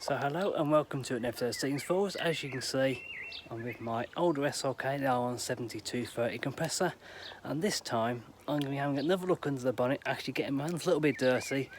So hello and welcome to an episode of Settings Force. As you can see, I'm with my older SLK now on 7230 compressor, and this time I'm going to be having another look under the bonnet, actually getting my hands a little bit dirty,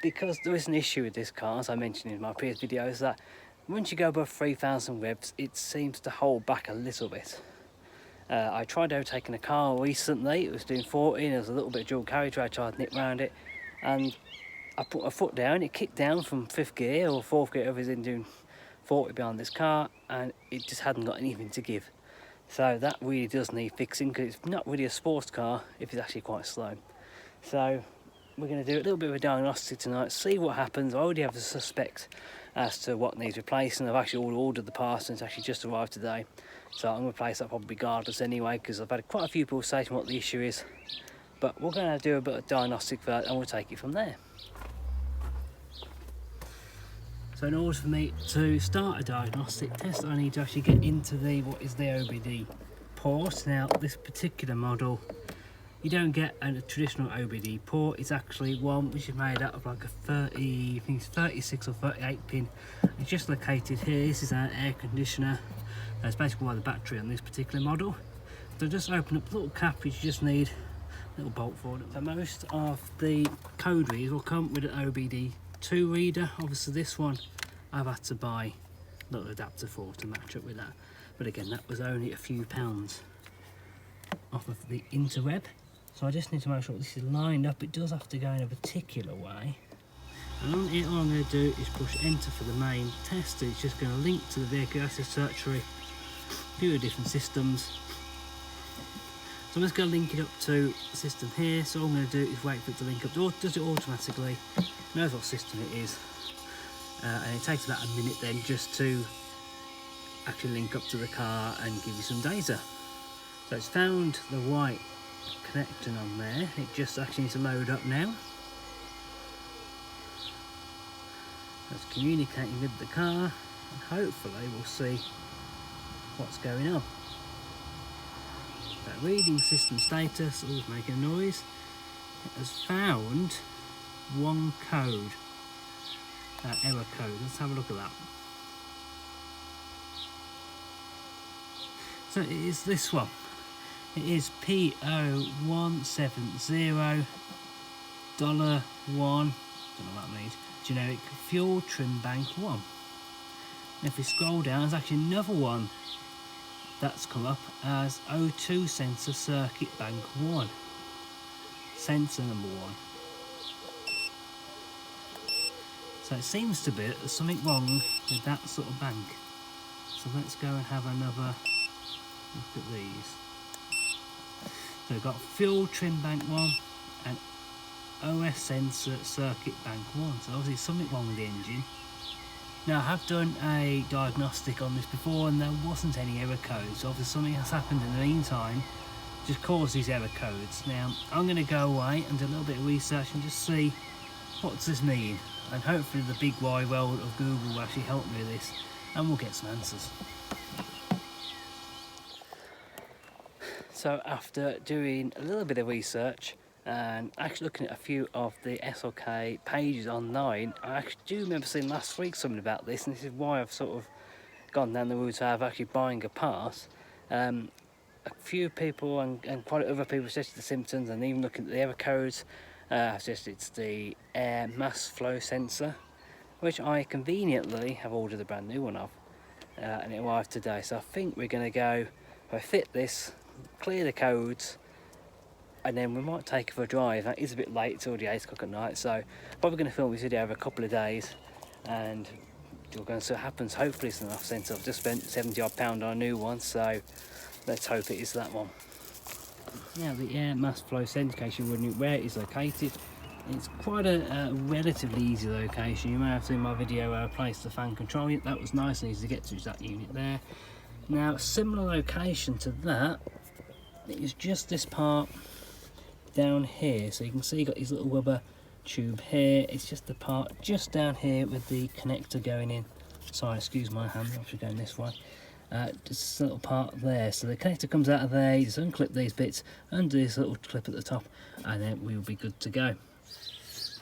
because there is an issue with this car, as I mentioned in my previous videos, that once you go above 3000 revs it seems to hold back a little bit. I tried overtaking a car recently. It was doing 40 and there was a little bit of dual carriage where I tried to nip round it, and I put my foot down, it kicked down from 5th gear or 4th gear, over in doing 40 behind this car, and it just hadn't got anything to give. So that really does need fixing, because it's not really a sports car if it's actually quite slow. So we're going to do a little bit of a diagnostic tonight, see what happens. I already have a suspect as to what needs replacing. I've actually ordered the parts and it's actually just arrived today. So I'm going to replace that probably regardless anyway, because I've had quite a few people say to me what the issue is. But we're going to do a bit of diagnostic first and we'll take it from there. So in order for me to start a diagnostic test, I need to actually get into what is the OBD port. Now this particular model, you don't get a traditional OBD port. It's actually one which is made out of like a 30, I think it's 36 or 38 pin. It's just located here. This is an air conditioner. That's basically why the battery on this particular model. So just open up the little cap, which you just need a little bolt for them. So most of the code readers will come with an OBD2 reader. Obviously this one I've had to buy a little adapter for to match up with that. But again, that was only a few pounds off of the interweb. So I just need to make sure this is lined up. It does have to go in a particular way. And all I'm going to do is push enter for the main test. It's just going to link to the vehicle access directory, a few different systems. So I'm just going to link it up to the system here. So all I'm going to do is wait for it to link up. It does it automatically, knows what system it is. And it takes about a minute then just to actually link up to the car and give you some data. So it's found the right connection on there. It just actually needs to load up now. It's communicating with the car, and hopefully we'll see what's going on. That reading system status, always making a noise. It has found one code. Error code. Let's have a look at that. So it is this one. It is P0170 $1. Don't know what that means. Generic fuel trim bank 1. And if we scroll down, there's actually another one that's come up as O2 sensor circuit bank 1. Sensor number 1. So it seems to be that there's something wrong with that sort of bank. So let's go and have another look at these. So we've got fuel trim bank 1 and OS sensor circuit bank 1. So obviously something wrong with the engine. Now I have done a diagnostic on this before and there wasn't any error codes. So obviously something has happened in the meantime, just caused these error codes. Now I'm going to go away and do a little bit of research and just see what does this mean. And hopefully the big wide world of Google will actually help me with this and we'll get some answers. So after doing a little bit of research and actually looking at a few of the SLK pages online, I actually do remember seeing last week something about this, and this is why I've sort of gone down the route of actually buying a part. A few people and quite other people suggested the symptoms, and even looking at the error codes, suggested it's the air mass flow sensor, which I conveniently have ordered a brand new one of, and it arrived today. So I think we're going to go, if I fit this, clear the codes, and then we might take it for a drive. That is a bit late, it's already 8 o'clock at night, so probably going to film this video over a couple of days and we're going to see what happens. Hopefully it's enough, since I've just spent £70 odd on a new one, so let's hope it is that one. Now the air mass flow sensor, in case you're wondering where it is located, it's quite a relatively easy location. You may have seen my video where I placed the fan control unit. That was nice and easy to get to, that unit there. Now a similar location to that is just this part down here. So you can see you've got this little rubber tube here. It's just the part just down here with the connector going in. Sorry, excuse my hand, I'm actually going this way. Just a little part there. So the connector comes out of there, you just unclip these bits, undo this little clip at the top, and then we'll be good to go.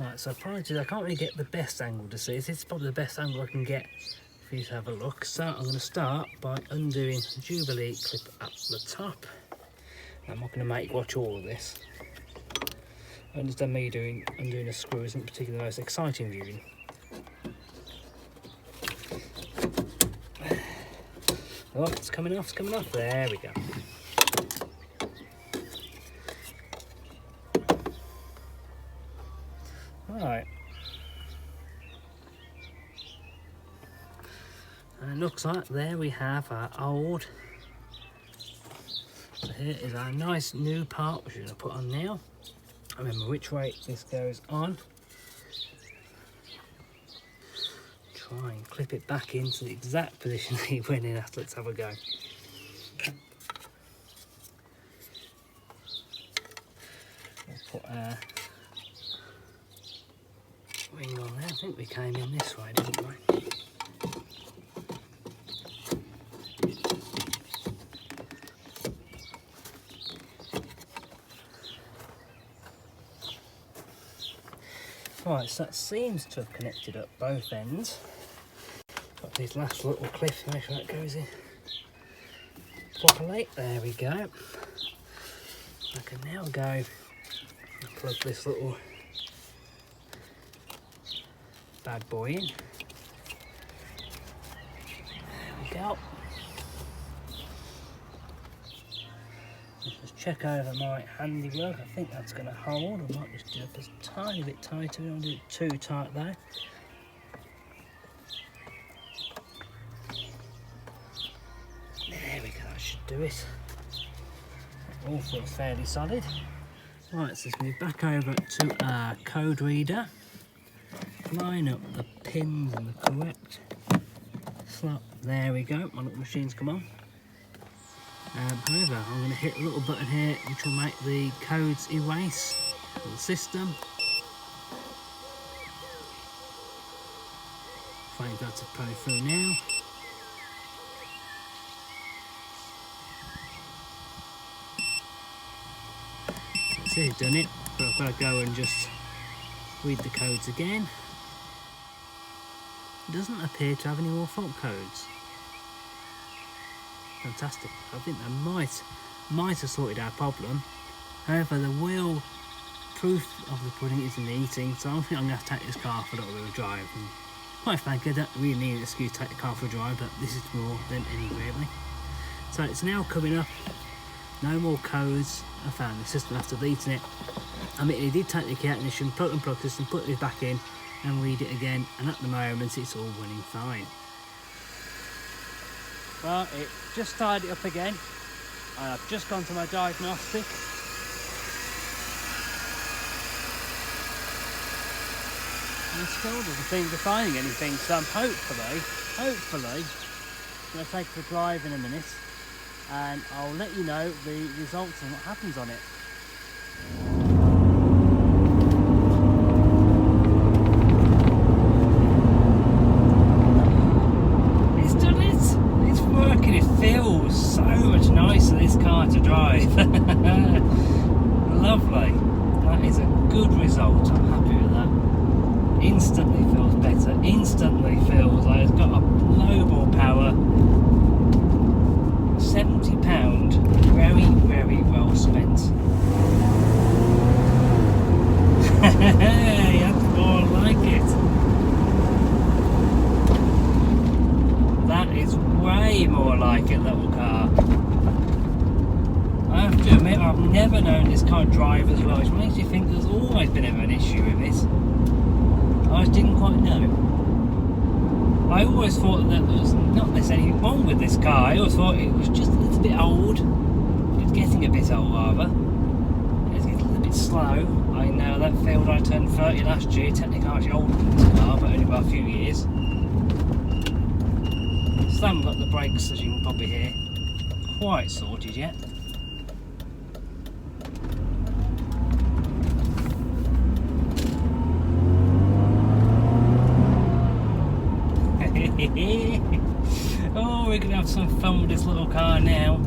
Right, so apologies, I can't really get the best angle to see this. This is probably the best angle I can get for you to have a look. So I'm going to start by undoing the Jubilee clip at the top. I'm not going to make you watch all of this. I understand me undoing a screw isn't particularly the most exciting viewing. Oh, it's coming off, there we go. Right. And it looks like there we have our old. So here is our nice new part which we're going to put on now. Remember which way this goes on. Try and clip it back into the exact position that he went in at. Let's have a go. We'll put our wing on there. I think we came in this way, didn't we? Right, so that seems to have connected up both ends. Got these last little clips, make sure that goes in properly. There we go. I can now go and plug this little bad boy in. There we go. Just check over my handiwork. I think that's going to hold. I might just do it a tiny bit tighter. We don't do it too tight though. There we go, that should do it. All feels fairly solid. Right, so let's move back over to our code reader. Line up the pins in the correct slot. There we go, my little machine's come on. However, I'm going to hit a little button here which will make the codes erase for the system. I think that's a go through now. So it's done it, but I've got to go and just read the codes again. It doesn't appear to have any more fault codes. Fantastic. I think that might have sorted our problem. However, the real proof of the pudding is in the eating, so I think I'm going to have to take this car for a little bit of a drive. And quite frankly, I don't really need an excuse to take the car for a drive, but this is more than any really. So it's now coming up. No more codes. I found the system after deleting it. I mean, it did take the key out ignition, plug and plug system, put it back in, and read it again. And at the moment, it's all running fine. Well, it just started it up again, and I've just gone to my diagnostic. And it still doesn't seem to be finding anything, so I'm hopefully going to take it for a drive in a minute, and I'll let you know the results and what happens on it. Feels so much nicer, this car to drive. Lovely. That is a good result. I'm happy with that. Instantly feels better. Instantly feels like it's got a low ball power. £70. Very, very well spent. Hey, that's more like it. That is way more like it, little car. I have to admit, I've never known this car drive as well, which makes you think there's always been an issue with this. I just didn't quite know. I always thought that there was not necessarily anything wrong with this car. I always thought it was just a little bit old. It's getting a bit old rather. It's getting a little bit slow. I know that failed. I turned 30 last year. Technically I'm actually older than this car, but only by a few years. Still haven't got the brakes, as you can probably hear, quite sorted yet. Oh, we're going to have some fun with this little car now.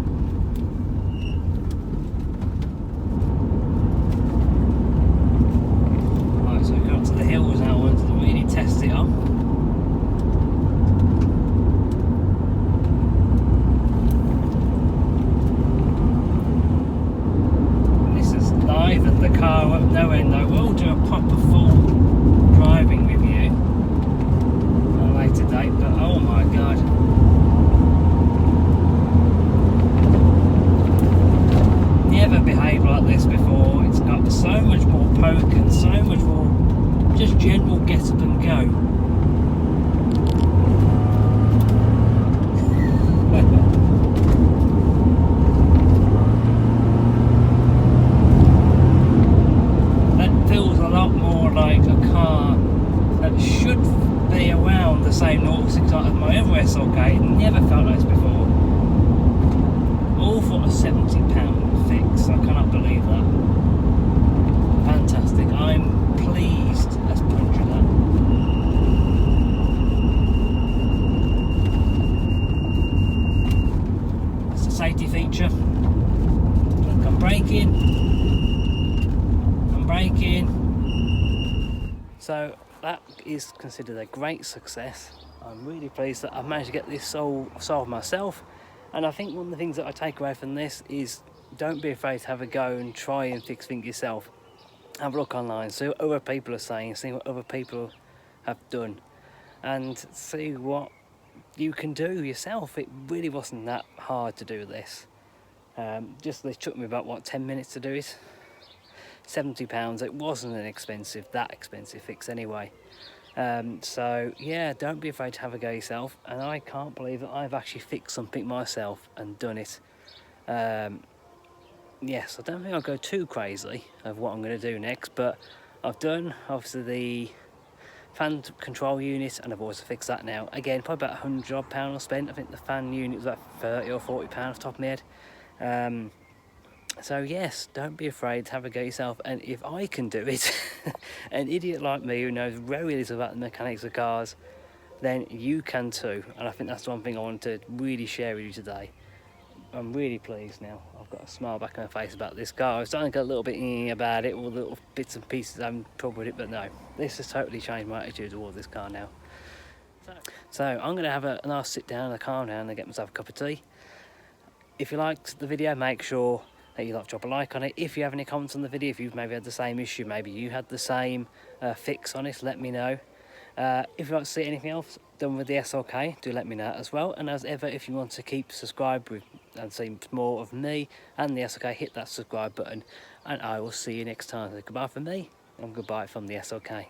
Right, so we've got livened the car up no end though. We'll do a proper full driving review at a later date, but oh my god. Never behaved like this before. It's got so much more poke and so much more just general get up and go. That feels a lot more like a car that should be around the same 0-6 as my other SLK. It never felt like this before. All for a £70 fix. I cannot believe that. Fantastic. I'm pleased as punch with that. That's a safety feature. Look, I'm braking. So that is considered a great success. I'm really pleased that I've managed to get this solved myself. And I think one of the things that I take away from this is don't be afraid to have a go and try and fix things yourself. Have a look online, see what other people are saying, see what other people have done, and see what you can do yourself. It really wasn't that hard to do this. Just it took me about, what, 10 minutes to do it? £70, it wasn't that expensive fix anyway. So yeah, don't be afraid to have a go yourself, and I can't believe that I've actually fixed something myself and done it. Yes, I don't think I'll go too crazy of what I'm going to do next, but I've done obviously the fan control unit, and I've also fixed that now. Again, probably about £100 I spent. I think the fan unit was about £30 or £40 off the top of my head. So yes, don't be afraid to have a go yourself, and if I can do it, an idiot like me who knows very little about the mechanics of cars, then you can too. And I think that's one thing I want to really share with you today. I'm really pleased now. I've got a smile back on my face about this car. I was starting to get a little bit about it, all the little bits and pieces I'm trouble with it, but no, this has totally changed my attitude towards this car now. So I'm going to have a nice sit down and calm down and get myself a cup of tea. If you liked the video, make sure that you drop a like on it. If you have any comments on the video, if you've maybe had the same issue, maybe you had the same fix on it, let me know. If you'd like to see anything else done with the SLK, do let me know as well. And as ever, if you want to keep subscribed with and see more of me and the SLK, hit that subscribe button, and I will see you next time. So goodbye from me and goodbye from the SLK.